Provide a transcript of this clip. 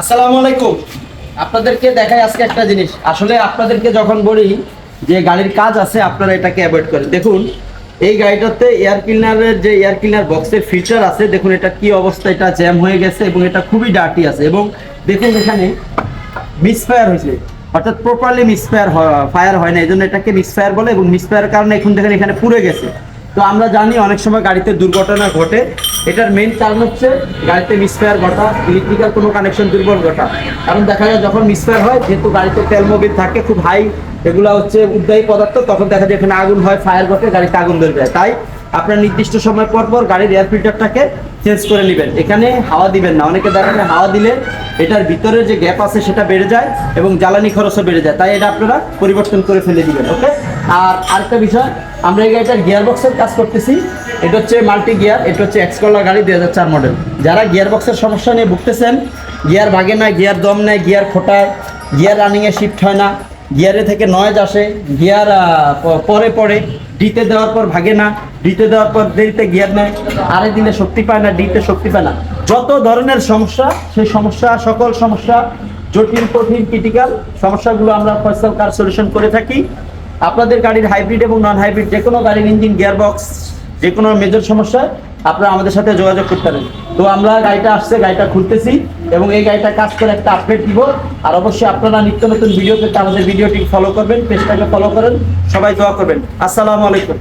আসসালামু আলাইকুম। আপনাদেরকে দেখাই আজকে একটা জিনিস। আসলে আপনাদেরকে যখন বলি যে গাড়ির কাজ আছে, আপনারা এটাকে অ্যাভয়েড করেন। দেখুন, এই গাড়িটাতে এয়ার ক্লিনারের যে এয়ার ক্লিনার বক্সের ফিচার আছে, দেখুন এটা কি অবস্থা, এটা জ্যাম হয়ে গেছে এবং এটা খুবই ডার্টি আছে। এবং দেখুন এখানে মিসফায়ার হয়েছে, অর্থাৎ প্রপারলি ফায়ার হয় না, এই জন্য এটাকে মিসফায়ার বলে। এবং মিসফায়ার কারণে এখন দেখেন এখানে পুড়ে গেছে। তো আমরা জানি অনেক সময় গাড়িতে দুর্ঘটনা ঘটে, এটার মেইন কারণ হচ্ছে গাড়িতে মিসফায়ার ঘটা, ইলেকট্রিক্যাল কোনো কানেকশন দুর্বল ঘটা। কারণ দেখা যায় যখন মিসফায়ার হয়, যেহেতু গাড়িতে তেল মোবিল থাকে খুব হাই, এগুলো হচ্ছে উদ্বায়ী পদার্থ, তখন দেখা যায় এখানে আগুন হয়, ফায়ার ঘটে, গাড়িতে আগুন ধরে যায়। তাই আপনার নির্দিষ্ট সময় পর পর গাড়ির এয়ার ফিল্টারটাকে চেঞ্জ করে নেবেন। এখানে হাওয়া দিবেন না, অনেকে দেখা যায় হাওয়া দিলে এটার ভিতরে যে গ্যাপ আছে সেটা বেড়ে যায় এবং জ্বালানি খরচও বেড়ে যায়। তাই এটা আপনারা পরিবর্তন করে ফেলে দিবেন, ওকে। আর আরেকটা বিষয়, আমরা এই গাড়িটার গিয়ার বক্সের কাজ করতেছি। এটা হচ্ছে মাল্টি গিয়ার, এটা হচ্ছে এক্সকলার গাড়ি 2004 মডেল। যারা গিয়ার বক্সের সমস্যা নিয়ে ভুগতেছেন, গিয়ার ভাগে না, গিয়ার দম নেয়, গিয়ার খোটায়, গিয়ার রানিংয়ে শিফট হয় না, গিয়ারে থেকে নয়েজ আসে, গিয়ার পরে পরে ডিতে দেওয়ার পর ভাগে না, ডিতে দেওয়ার পর দেরিতে গিয়ার নেয়, আরে দিলে শক্তি পায় না, ডিতে শক্তি পায় না, যত ধরনের সমস্যা, সেই সমস্যা, সকল সমস্যা, জটিল কঠিন ক্রিটিক্যাল সমস্যাগুলো আমরা ফয়সাল কার সলিউশন করে থাকি। আপনাদের গাড়ির হাইব্রিড এবং নন হাইব্রিড যে কোনো গাড়ির ইঞ্জিন, গিয়ার বক্স, যে কোনো মেজর সমস্যা আপনারা আমাদের সাথে যোগাযোগ করতে পারেন। তো আমরা গাড়িটা আসছে, গাড়িটা খুলতেছি এবং এই গাড়িটা কাজ করে একটা আপডেট দিব। আর অবশ্যই আপনারা নিত্য নতুন ভিডিও পেতে আমাদের ভিডিওটি ফলো করবেন, পেজটাকে ফলো করেন, সবাই দোয়া করবেন। আসসালামু আলাইকুম।